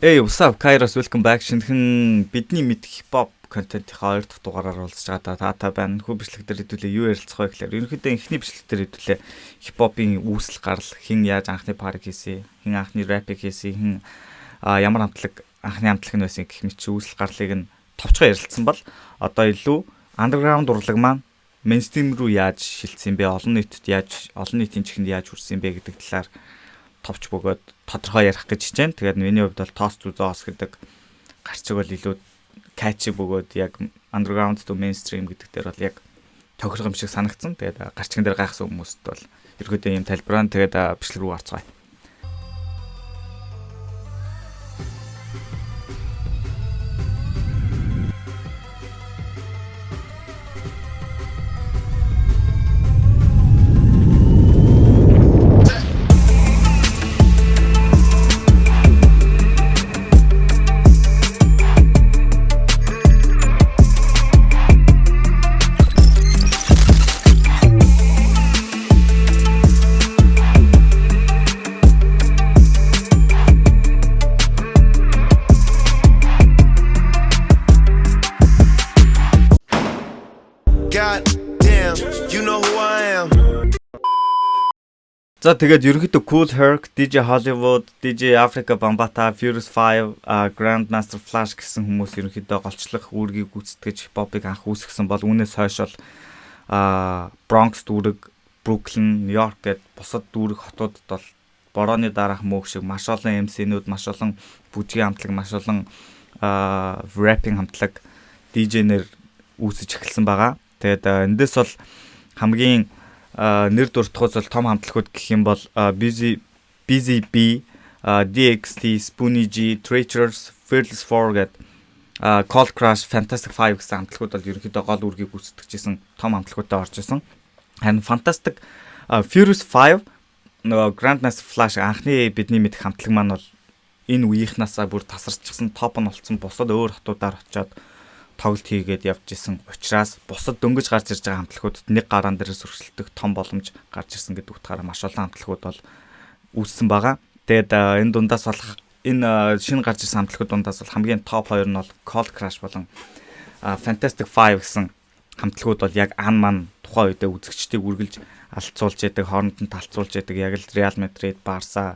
Hey, what's up, Kairos? Welcome back. Шинэхэн бидний мэд хипхоп контентын 2 дахь дугаараар уулзж байгаа та байна. Хүү бичлэг дээр хэдүүлээ юу ярилцах вэ гэхээр ерөнхийдөө эхний бичлэг дээр хэдүүлээ хипхопын үүсэл гарал, хэн яаж анхны парик хийсэн, хэн анхны рэпик хийсэн, хэн ямар хамтлаг анхны хамтлаг нь байсан гэх мэт чи үүсэл гарлыг нь товчхон ярилцсан бол одоо илүү андерграунд урлаг маань мейнстрим руу яаж шилжсэн бэ? Олон нийтийн чихэнд яаж хүрсэн бэ гэдэг талаар товч бөгөөд тодорхой ярих гэж хичээн. Тэгээд миний хувьд бол Toast to Zoos гэдэг гарчиг бол илүү catchy бөгөөд яг underground to mainstream гэдэг дээр бол яг тохирох юм шиг санагдсан. Тэгээд гарчигн дээр гайхсан хүмүүст бол ерөөдөө юм тайлбараа тэгээд бичлэг рүү орцгоё. За тэгээд ерөнхийдөө Kool Herc, DJ Hollywood, DJ Africa Bambaataa, Furious 5, Grandmaster Flash гэсэн хүмүүс ерөнхийдөө голчлох үүргийг гүйцэтгэж хипхопыг анх үүсгэсэн бол үүнээс хойш бол Bronx дүүрэг, Brooklyn, New York гэд бусад дүүрэг хотуудад бол борооны дараах мөөх шиг маш олон MC-нүүд, маш олон бүжгийн хамтлаг, маш олон rapping хамтлаг DJ-нэр үүсэж эхэлсэн байгаа. Тэгээд эндээс бол хамгийн нэр дуртахуйц бол том хамтлагууд гэх юм бол Busy B, DXT, Spoonie G, Treacherous, Fearless 4 гэд Cold Crush, Fantastic 5 гэсэн хамтлагууд бол ерөнхийдөө гол үүргийг гүйцэтгэжсэн том хамтлагуудаа орж исэн. Харин Fantastic Furious 5 нөгөө Grandmaster Flash анхны бидний мэдэх хамтлаг маань бол энэ үеийнхнаасаа бүр тасарчихсан топ нь болцсон бусад өөр хотуудаар очиод тоглолт хийгээд явж исэн учраас бусад дөнгөж гарч ирж байгаа хамтлагуудад нэг гараан дээрээс өршөлтөх том боломж гарч ирсэн гэдэг утгаараа маш олон хамтлагууд бол үүссэн байгаа. Тэгээд энэ дундаас бол энэ шинэ гарч ирсэн хамтлагууд дундаас бол хамгийн топ 2 нь бол Cold Crush болон Fantastic 5 гэсэн хамтлагууд бол яг маань тухайн үедээ үзэгчдийг үргэлж алцуулж яадаг, хооронд нь талцуулж яадаг яг л Real Madrid, Barca,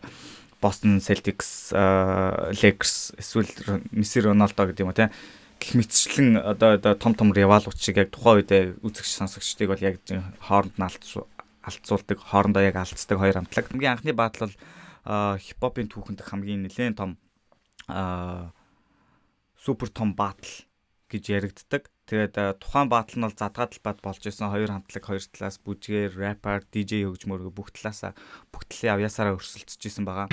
Boston Celtics, Lakers эсвэл Messi, Ronaldo гэдэг юм уу тийм гэх мэтчлэн одоо том ривалууд шиг яг тухайн үедээ үзэгч сонсогчдыг бол яг хооронд нь алцуулдаг, хоорондоо яг алдцдаг хоёр хамтлаг. Хамгийн анхны баатал бол хипхопын түүхэнд хамгийн нэлээд том супер том баатал гэж яригддаг. Тэгээд тухайн баатал нь бол задгаа талбайд болж исэн хоёр хамтлаг хоёр талаас бүжгээр, рэпер, DJ хөгжмөр бүх талаас бүх талын авьяасаараа өрсөлдөж исэн байгаа.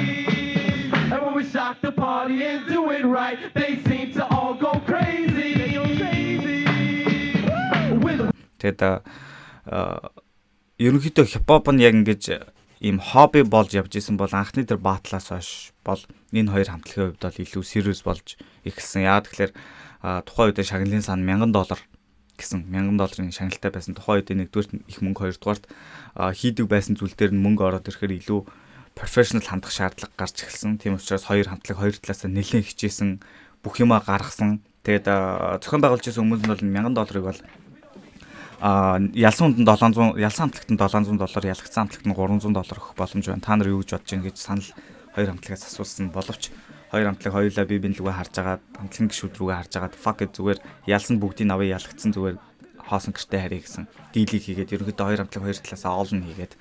And when we shock the party and do it right, they seem to all go crazy. Тэгэд ерөнхийдөө хипхоп нь яг ингэж ийм хобби болж явж исэн бол анхны тэр баатлаас хойш бол энэ хоёр хамтлагийн хувьд бол илүү serious болж эхэлсэн. Яа тэгэхээр тухайн үедээ шагналын сан $1000 гэсэн $1000 шагналтай байсан. Тухайн үедээ нэгдүгээр их мөнгө, хоёрдугаарт хийдэг байсан зүйл дээр нь мөнгө ороод ирэхээр илүү professional хандах шаардлага гарч эхэлсэн. Тийм учраас хоёр хамтлаг хоёр талаас нь нэлээд хичээсэн, бүх юмаа гаргасан. Тэгээд зохион байгуулж байсан хүмүүс нь бол $1000-ыг бол ялсан хамтлагт нь $700, ялгцсан хамтлагт нь $300 өгөх боломж байна. Та нар юу гэж бодож байна гэж санал хоёр хамтлагаас асуусан боловч хоёр хамтлаг хоёулаа бие биен лүгээ харж агаад хамтлагийн гишүүд рүүгээ харж агаад fuck it зүгээр ялсан бүгдийг авъя, ялгцсан зүгээр хоосон гэртээ харъя гэсэн дийлийг хийгээд ерөнхийдөө хоёр хамтлаг хоёр талаас оол нь хийгээд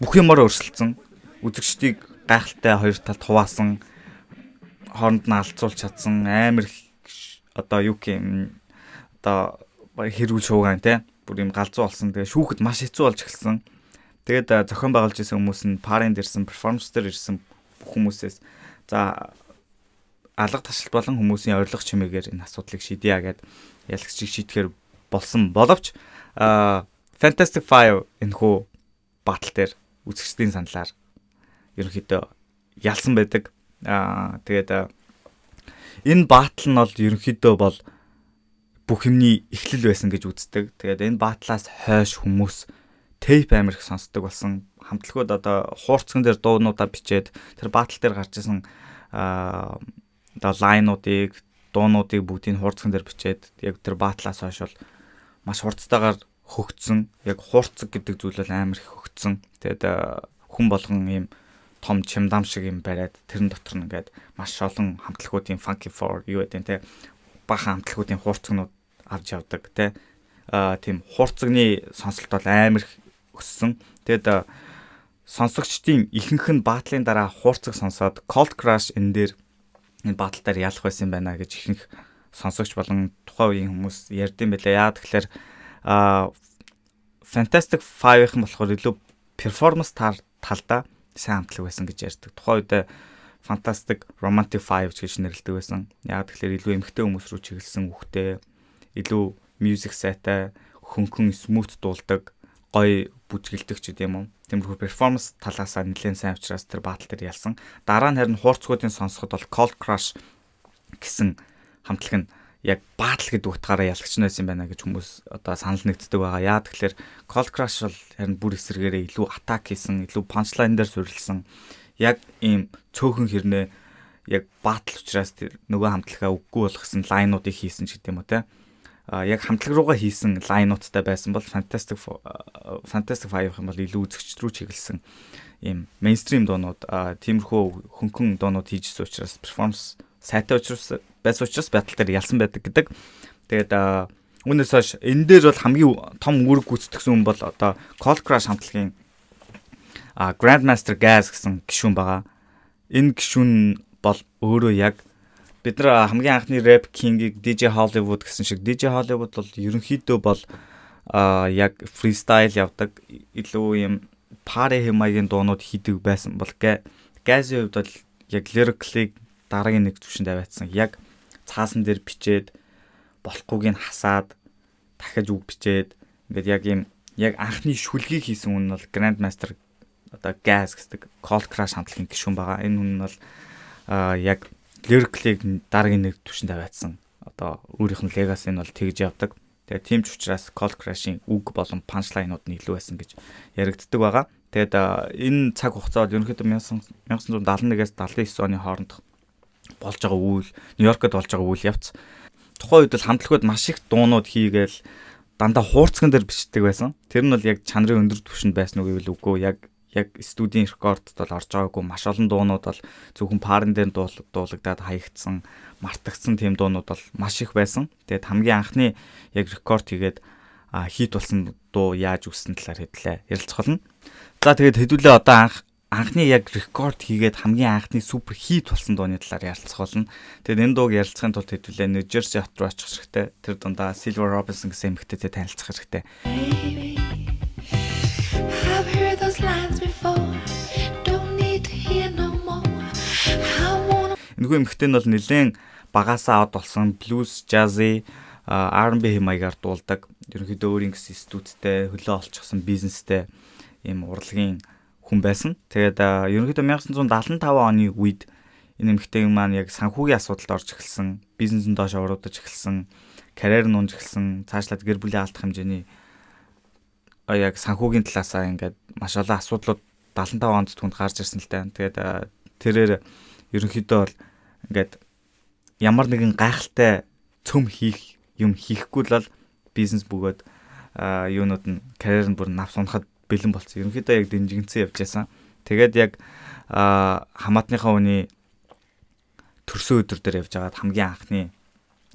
бүх юмараа өрсөлдсөн. Үзэгчдийг гайхалтай хоёр талд хуваасан, хооронд нь алцуулж чадсан амар одоо юу гэм одоо хэрүүл шуугаан те бүр юм галзуу болсон. Тэгээ шүүхэд маш хэцүү болж эхэлсэн. Тэгээд зохион байгуулж исэн хүмүүс нь парент ирсэн, перформанс дээр ирсэн бүх хүмүүсээс за алга ташилт болон хүмүүсийн орилго чимээгээр энэ асуудлыг шийдъя гэд ялагчийг шийдэхээр болсон боловч Fantastic 5 энэхүү батал дээр үзэгчдийн саналаар ерөнхийдөө ялсан байдаг. Тэгээд энэ баатал нь бол ерөнхийдөө бол бүх юмний эхлэл байсан гэж үздэг. Тэгээд энэ баатлаас хойш хүмүүс тейп амир их сонсдог болсон. Хамтлагууд одоо хуурцган дээр дуунуудаа бичээд тэр баатал дээр гарч исэн лайнуудыг, дуунуудыг бүгдийг хурцган дээр бичээд яг тэр баатлаас хойш бол маш хурцтайгаар хөгцсөн. Яг хуурцаг гэдэг зүйл бол амар их хөгцсөн. Тэгээд хүн болгон ийм том чимдам шиг юм бариад тэрэн дотор нь ингээд маш олон хамтлагуудын funky four юу гэдэг те бахан хамтлагуудын хуурцагнууд авч явдаг те тийм хуурцагны сонсолт бол амар их өссөн. Тэгээд сонсогчдын ихэнх нь баатлын дараа хуурцаг сонсоод Cold Crush энэ дээр энэ бааталтаар ялах байсан байна гэж ихэнх сонсогч болон тухайн үеийн хүмүүс ярьдсан байлаа. Яа тэгэхээр Fantastic Five-ын болохоор илүү performance талдаа сайн хамтлаг байсан гэж ярьдаг. Тухайн үед Fantastic Romantic Five гэж нэрлэдэг байсан. Яа тэгэхээр илүү эмэгтэй хүмүүс рүү чиглэсэн үхтэй, илүү music сайтай, хөнгөн smooth дуулдаг, гоё бүжгэлдэг ч гэдэм юм. Тиймэрхүү performance талаасаа нэлээд сайн учраас тэр баатал дээр ялсан. Дараа нь харин хуурцгуудын сонсоход бол Cold Crush гэсэн хамтлаг нь яг баатал гэдэг утгаараа ялгч байсан байна гэж хүмүүс одоо санал нэгддэг байгаа. Яа тэгэхээр Cold Crush бол харин бүр эсрэгээрээ илүү attack хийсэн, илүү punchline дээр суурилсан. Яг ийм цөөхөн хэрнээ яг баатал учраас тэр нөгөө хамтлагаа үггүй болгосон лайнуудыг хийсэн ч гэдэм үү те. Яг хамтлаг руугаа хийсэн лайнуудтай байсан бол Fantastic Five юм бол илүү үзэгч рүү чиглэсэн ийм мейнстрим дуунууд тиймэрхүү хөнгөн дуунууд хийжсэн учраас перформанс сайтай учраас байсан учраас батал дээр ялсан байдаг гэдэг. Тэгээд үүнээс хойш энэ дээр бол хамгийн том үүрэг гүйцэтгсэн хүн бол одоо Cold Crush хамтлагийн Grandmaster Gaz гэсэн гишүүн байгаа. Энэ гишүүн бол өөрөө яг бид нар хамгийн анхны rap king-ийг DJ Hollywood гэсэн шиг DJ Hollywood бол ерөнхийдөө бол яг freestyle явдаг, илүү юм party хэмээгийн дуунууд хийдэг байсан бол Gaz-ийн хувьд бол яг lyric-ийг дараагийн нэг түвшинд аваатсан. Яг цаасан дээр бичээд болохгүйг нь хасаад дахиж үг бичээд ингээд яг юм яг анхны шүлгийг хийсэн хүн нь бол Grandmaster одоо Gaz гэдэг Cold Crush хамтлагийн гишүүн байгаа. Энэ хүн нь бол яг lyric-ийг дараагийн нэг түвшинд аваатсан. Одоо өөрийнх нь legacy нь бол тэгж явдаг. Тэгээ тийм ч учраас Cold Crush-ийн үг болон punchline-ууд нь илүү байсан гэж яригддаг байгаа. Тэгээд энэ цаг хугацаа бол ерөнхийдөө 1971-ээс 79 оны хооронд болж байгаа үйл, Нью-Йоркод болж байгаа үйл явц. Тухайн үед бол хамтлагууд маш их дуунууд хийгээл дандаа хуурцган дээр бичдэг байсан. Тэр нь бол яг чанарын өндөр түвшинд байсан уу гэвэл үгүй. Яг студийн рекордд бол орж байгаагүй маш олон дуунууд бол зөвхөн парен дээр дуулагдаад хаягдсан, мартагдсан тийм дуунууд бол маш их байсан. Тэгээд хамгийн анхны яг рекорд хийгээд хит болсон дуу яаж үссэн талаар хэдлээ ярилцах болно. За тэгээд хэдүүлээ одоо анхны яг рекорд хийгээд хамгийн анхны супер хит болсон дууны талаар ярилцах болно. Тэгээд энэ дууг ярилцахын тулд хэдүүлээ Нью Жерси хот руу очих хэрэгтэй. Тэр дундаа Silver Robinson гэсэн эмэгтэйтэй танилцах хэрэгтэй. Энэхүү эмэгтэй нь бол нэлээд багасаа од болсон blues, jazzy, R&B хэмээгээр дуулдаг. Ерөнхийдөө өөрийн гэсэн студитэй, хөлөө олчихсан бизнестэй ийм урлагийн хүн байсан. Тэгээд ерөнхийдөө 1975 оны үед энэ эмэгтэйг маань яг санхүүгийн асуудалд орж эхэлсэн, бизнесэнд доош уруудаж эхэлсэн, карьер нь унж эхэлсэн, цаашлаад гэр бүлийн алдах хэмжээний яг санхүүгийн талаасаа ингээд маш олон асуудлууд 75 онд түнд гарч ирсэн л дээ. Тэгээд тэрээр ерөнхийдөө бол ингээд ямар нэгэн гайхалтай цөм хийхгүй л бол бизнес бөгөөд юунууд нь карьер нь бүр навс унахад бэлэн болсон. Ерөнхийдөө яг дэнжигэнцэн явж байсан. Тэгээд яг хамаатныхаа үний төрсөн өдөр дээр явж байгаад хамгийн анхны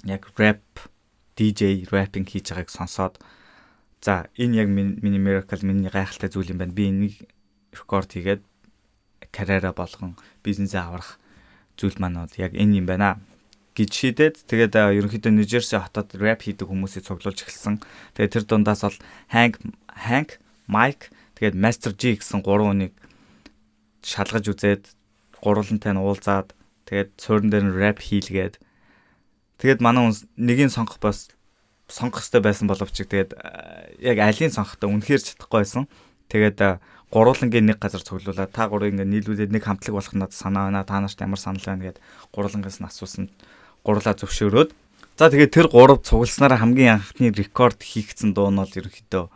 яг rap DJ rapping хийж байгааг сонсоод за энэ яг миний miracle, миний гайхалтай зүйл юм байна. Би энийг рекорд хийгээд карьераа болгон бизнесээ аврах зүйл маань бол яг энэ юм байна гэж шийдээд тэгээд ерөнхийдөө Нью Жерси хотод рэп хийдэг хүмүүсийг цуглуулж эхэлсэн. Тэгээд тэр дундаас бол Hank, Mike тэгээд Master G гэсэн гурван хүнийг шалгаж үзээд гурвантай нь уулзаад тэгээд суурин дээр нь рэп хийлгээд тэгээд манай хүн нэгийг сонгох хэрэгтэй байсан боловч тэгээд яг алийн сонгохтой үнэхээр чадахгүй байсан. Тэгээд гурвангийн нэг газар цуглуулаад та гурыг ингээ нийлүүлээд нэг хамтлаг болох надад санаа байна. Та нарт ямар санал байна гэд гурвангаас нь асуусан. Гурлаа зөвшөөрөөд за тэгээд тэр гурав цугласнараа хамгийн анхны рекорд хийгдсэн дуу нь бол ерөнхийдөө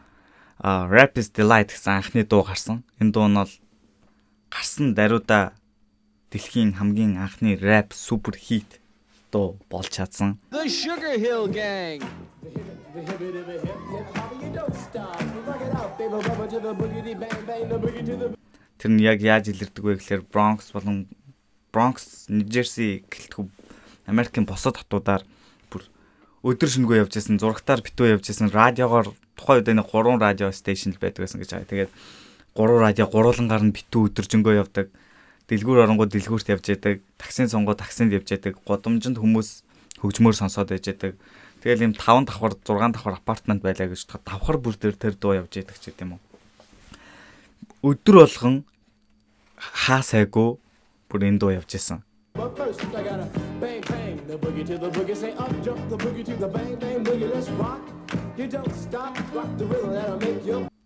Rap is Delight гэсэн анхны дуу гарсан. Энэ дуу нь бол гарсан даруйда дэлхийн хамгийн анхны рэп супер хит дуу болж чадсан. The Sugar Hill Gang. Тэр нь яг яаж илэрдэг вэ гэхээр Bronx болон Bronx, New Jersey гэлтгүй Америкийн босод хотуудаар бүр өдөр шөнөгүй явж байсан, зурагтаар битүү явж байсан, радиогоор тухайн үед нэг 3 радио стейшн л байдаг байсан гэж байгаа. Тэгээд 3 радио гуруулангаар нь битүү өдөржингөө явдаг. Дэлгүүр оронгууд дэлгүүрт явж яадаг, таксин сонгоо таксинд явж яадаг, годомжинд хүмүүс хөгжмөр сонсоод байж яадаг. Тэгэл юм 5 давхар 6 давхар апартмент байлаа гэж давхар бүр дээр тэр дуу явж яадаг ч гэдэм үү. Өдөр болгон хаа сайгүй бүр энэ дуу явж исэн.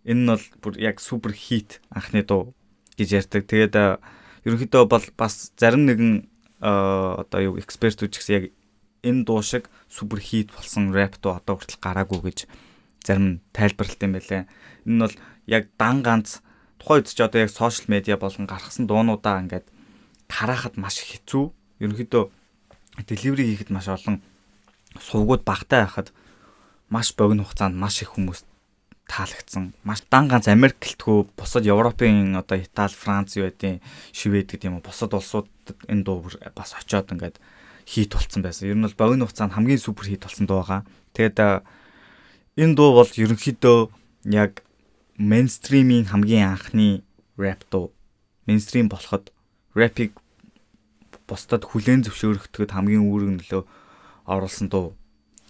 Энэ нь бол бүр яг супер хит анхны дуу гэж ярьдаг. Тэгээд ерөнхийдөө бол бас зарим нэгэн одоо юу экспертүүд ч гэсэн яг энэ дуу шиг супер хит болсон рэп дуу одоо хүртэл гараагүй гэж зарим тайлбарлалт юм байлаа. Энэ нь бол яг дан ганц тухайн үед ч одоо яг сошиал медиа болон гаргасан дуунуудаа ингээд тарахад маш хэцүү. Ерөнхийдөө деливери хийхэд маш олон сувгууд багтаа байхад маш богино хугацаанд маш их хүмүүс таалагдсан. Маш дан ганц Америк гэлтгүй бусад Европын одоо Итали, Франц юу гэдэг Швед гэдэг юм уу бусад улсуудад энэ дуу бас очиод ингээд хит болсон байсан. Ер нь бол богино хугацаанд хамгийн супер хит болсон дуу байгаа. Тэгээд энэ дуу бол ерөнхийдөө яг мейнстримийн хамгийн анхны рэп дуу. Мейнстрим болоход рэпийг бусдад хүлээн зөвшөөрөхөд хамгийн үүрэг нөлөө оруулсан дуу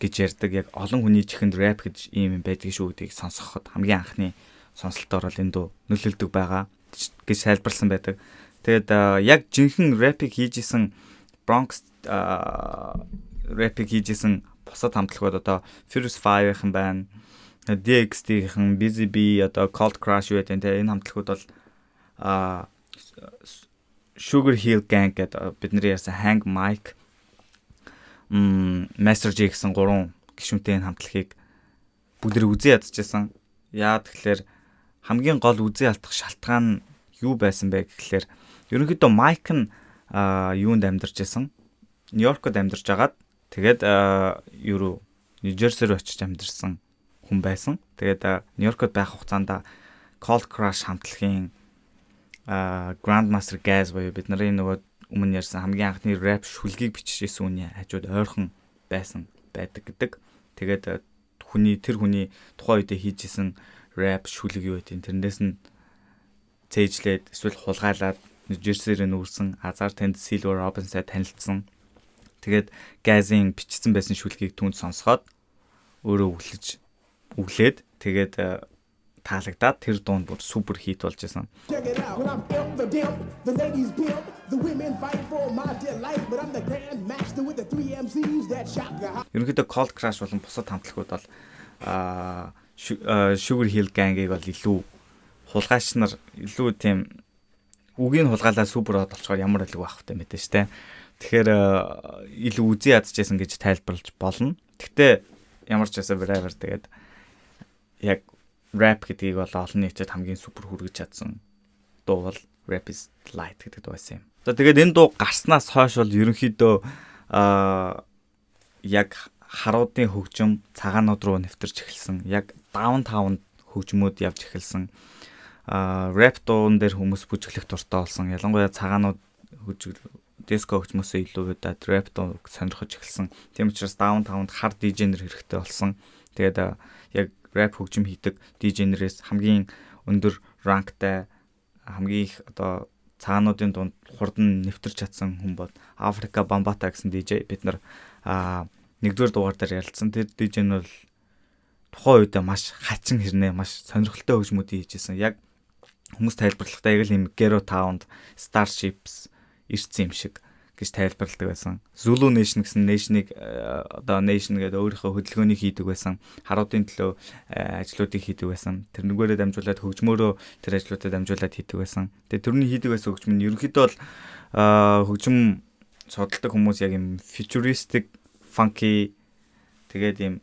гэж ярьдаг. Яг олон хүний чихэнд рэп гэж ийм юм байдаг шүү гэдгийг сонсоход хамгийн анхны сонголтоор бол энэ дуу нөлөөлдөг байгаа гэж тайлбарласан байдаг. Тэгээд яг жинхэнэ рэпийг хийжсэн Bronx рэпийг хийжсэн бусад хамтлагууд одоо Furious 5-ын байна. DXT-ийн Busy Bee одоо Cold Crush юу гэдэг энэ хамтлагууд бол Sugar Hill Gang гэдэг бидний ярьсан Hang Mike Master J гэсэн 3 гишүүнтэй энэ хамтлагийг бүгд үзэн ядчихсан. Яа тэгэхээр хамгийн гол үзэн алдах шалтгаан нь юу байсан бэ гэхээр ерөнхийдөө Mike нь юунд амьдарч байсан? Нью-Йоркод амьдарч агаад тэгээд юу New Jersey руу очиж амьдарсан хүн байсан. Тэгээд Нью-Йоркод байх хугацаанд Cold Crush хамтлагийн Grandmaster Gaz буюу бидний нөгөө өмнө ярьсан хамгийн анхны рэп шүлгийг бичижсэн үний хажууд ойрхон байсан байдаг гэдэг. Тэгээд тэр хүний тухайн үедээ хийжсэн рэп шүлэг юу гэдэг тэрнээс нь цээжлээд эсвэл хулгайлаад Нью-Жерсиэр нүүрсэн Азар Тэнд Silver Robinson-тай танилцсан. Тэгээд Gaz-ийн бичсэн байсан шүлгийг түнд сонсоход өөрөө өглөөд тэгээд таалагдаад тэр дуун бүр супер хит болж исэн. Ерөнхийдөө Cold Crush болон бусад хамтлагууд бол Sugar Hill Gang-ыг бол илүү хулгайчнаар илүү тийм үгийн хулгайлаа супер од болчоор ямар алиг байх вэ мэдэн штэ. Тэгэхээр илүү үзий ядчихсан гэж тайлбарлаж болно. Гэхдээ ямар ч байсан вэрэвэр тэгээд яг rap гэдгийг бол олон нийтэд хамгийн супер хүргэж чадсан дуу бол Rap is Light гэдэг дуу байсан юм. За тэгээд энэ дуу гарснаас хойш бол ерөнхийдөө яг харуудын хөгжим цагаанууд руу нэвтэрч эхэлсэн. Яг даунтаунд хөгжмөд явж эхэлсэн. Rap дуун дээр хүмүүс бүжиглэх дуртай болсон. Ялангуяа цагаанууд диско хөгжмөөсөө илүү удаад rap дуу сонирхож эхэлсэн. Тийм учраас даунтаунд хар DJ-нэр хэрэгтэй болсон. Тэгээд яг рэп хөгжим хийдэг DJ-нэрээс хамгийн өндөр ранктай хамгийн их одоо цаануудын дунд хурдан нэвтэрч чадсан хүн бол Africa Bambaataa гэсэн DJ. Бид нар нэгдүгээр дугаар дээр ярилцсан. Тэр DJ нь бол тухайн үедээ маш хачин хэрнээ маш сонирхолтой хөгжмүүд хийжсэн. Яг хүмүүс тайлбарлахдаа яг л юм Ghetto Town, Starships ирсэн юм шиг гэж тайлбарладаг байсан. Zulu Nation гэсэн nation-ыг одоо nation гэдэг өөрийнхөө хөдөлгөөнийг хийдэг байсан. Харуудын төлөө ажлуудыг хийдэг байсан. Тэрнүүгээрээ дамжуулаад хөгжмөөрөө тэр ажлуудад дамжуулаад хийдэг байсан. Тэгээ тэрний хийдэг байсан хөгжим нь ерөнхийдөө бол хөгжим судалдаг хүмүүс яг юм futuristic, funky тэгээд юм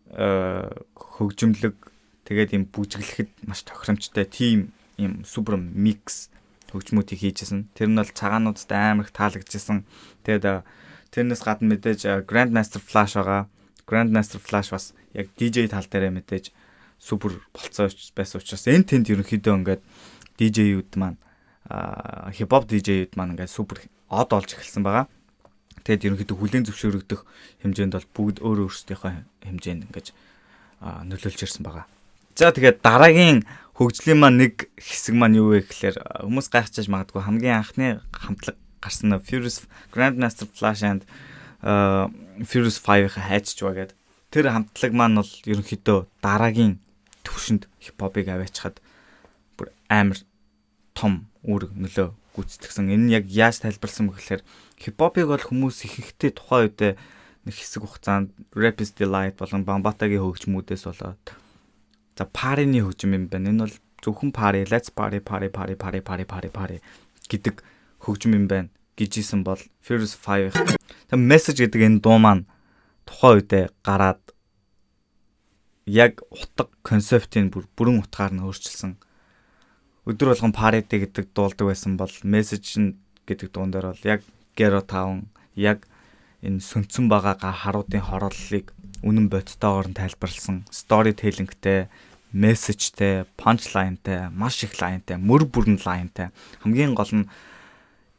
хөгжимлөг тэгээд юм бүжиглэхэд маш тохиромжтой тийм юм супер микс хөгжмүүдийг хийжсэн. Тэр нь бол цагаануудтай амар их таалагдчихсан. Тэгээд тэрнээс гадна мэдээж Grandmaster Flash байгаа. Grandmaster Flash бас яг DJ тал дээрээ мэдээж супер болцоо байсан учраас энэ тэнд ерөнхийдөө ингээд DJ-үүд маань хипхоп DJ-үүд маань ингээд супер од олж эхэлсэн байгаа. Тэгээд ерөнхийдөө хүлээн зөвшөөрөгдөх хэмжээнд бол бүгд өөр өөрсдийнхөө хэмжээнд ингээд нөлөөлж ирсэн байгаа. За тэгээд дараагийн хөгжлийн маань нэг хэсэг маань юу вэ гэхээр хүмүүс гайхчихж магадгүй хамгийн анхны хамтлаг гарсан Furious Grandmaster Flash and Furious 5-ийн хайчж байгаа гэдэг. Тэр хамтлаг маань бол ерөнхийдөө дараагийн төвшөнд хипхопыг аваачхад бүр амар том үүрэг нөлөө гүйцэтгсэн. Энэ нь яг яаж тайлбарласан бэ гэхээр хипхопыг бол хүмүүс ихэнхдээ тухайн үедээ нэг хэсэг хугацаанд Rap is Delight болон Bambaatагийн хөгжмүүдээс болоод за парины хөгжим юм байна. Энэ бол зөвхөн пари, let's party гэдэг хөгжим юм байна гэж исэн бол Furious 5. Тэг message гэдэг энэ дуу маань тухайн үедээ гараад яг утга концептыг бүрэн утгаар нь өөрчилсөн. Өдөр болгон паритэй гэдэг дуулдаг байсан бол message гэдэг дуун дээр бол яг Gero Town яг энэ сүнцэн байгаа харуудын хорооллыг үнэн бодтойгоор нь тайлбарлсан storytelling-тэй, message-тэй, punchline-тэй, маш их line-тэй, мөр бүрэн line-тэй. Хамгийн гол нь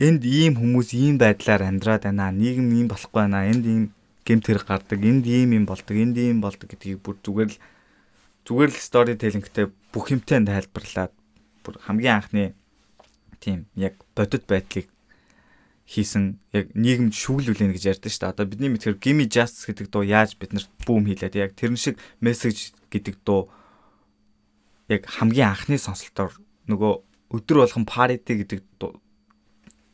энд ийм хүмүүс ийм байдлаар амьдраад байна. Нийгэм ийм болохгүй байна. Энд ийм гэмт хэрэг гардаг, энд ийм болдог, энд ийм болдог гэдгийг бүр зүгээр л storytelling-тэй бүх юмтай тайлбарлаад бүр хамгийн анхны тийм яг бодит байдлыг хийсэн, яг нийгэмд шүүлүүлнэ гэж ярьдэн шүү дээ. Одоо бидний мэдхээр Gimme Justice гэдэг дуу яаж биднэрт бүүм хийлээд яг тэрэн шиг message гэдэг дуу яг хамгийн анхны сонголтоор нөгөө өдөр болгон party гэдэг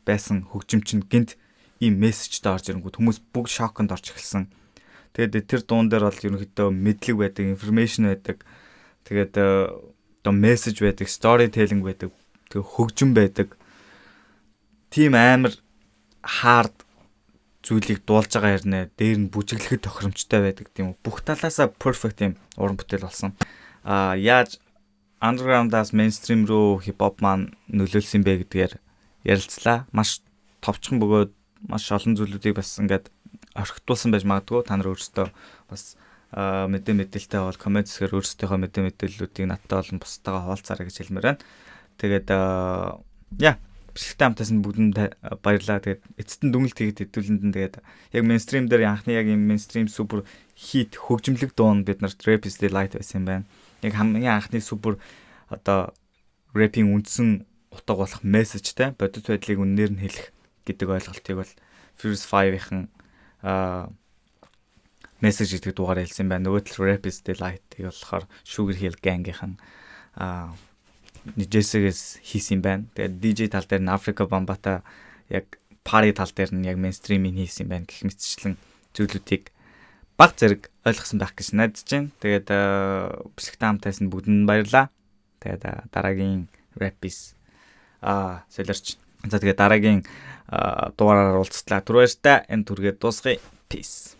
байсан хөгжим чинь гинт ийм мессежтэй орж ирэнгүүт хүмүүс бүгд шоконд орж эхэлсэн. Тэгээд тэр дуун дээр бол ерөнхийдөө мэдлэг байдаг, информашн байдаг. Тэгээд одоо мессеж байдаг, storytelling байдаг, тэгээд хөгжим байдаг. Тим амар хард зүйлийг дуулж байгаа хэрнээ дээр нь бүжиглэхэд тохиромжтой байдаг тийм үү. Бүх талаасаа perfect юм уран бүтээл болсон. Яаж underground-аас mainstream руу хипхоп маань нөлөөлсөн бэ гэдгээр ярилцлаа. Маш товчхон бөгөөд маш олон зүйлүүдийг бас ингээд орхитуулсан байж магадгүй. Та нар өөрсдөө бас мэдээлэлтэй бол комент хэсгээр өөрсдийнхөө мэдээллүүдийг надтай болон бусдаагаа хуваалцаарай гэж хэлмээр байна. Тэгээд бишгтэй хамтаас нь бүгдэнд баярлалаа. Тэгээд эцэст нь дүнэлт хийгээд хэдүүлэнд нь тэгээд яг мейнстрим дээр анхны яг юм мейнстрим супер хит хөгжимлэг дуун бид нарт Rap is Delight байсан юм байна. Яг хамгийн анхны супер одоо рэпийн үндсэн утга болох мессежтэй бодит байдлыг үнээр нь хэлэх гэдэг ойлголтыг бол Furious 5-ийн мессеж гэдэг дугаараар хэлсэн байна. Нөгөө тал Rap is Delight-ийг болохоор Sugar Hill Gang-ийн Jesse-гээс хийсэн байна. Тэгээд DJ тал дээр нь Africa Bambaataa яг party тал дээр нь яг mainstream-ийг хийсэн байна гэх мэтчлэн зүйлүүдийг баг зэрэг ойлгосон байх гэж найдаж байна. Тэгээд бишгтэй хамтаас нь бүгдэнд баярлалаа. Тэгээд дараагийн Rap-is солирч. За тэгээд дараагийн дугаараар уулзтлаа. Түр баяртай. Энэ түргээ дуусгая. Peace.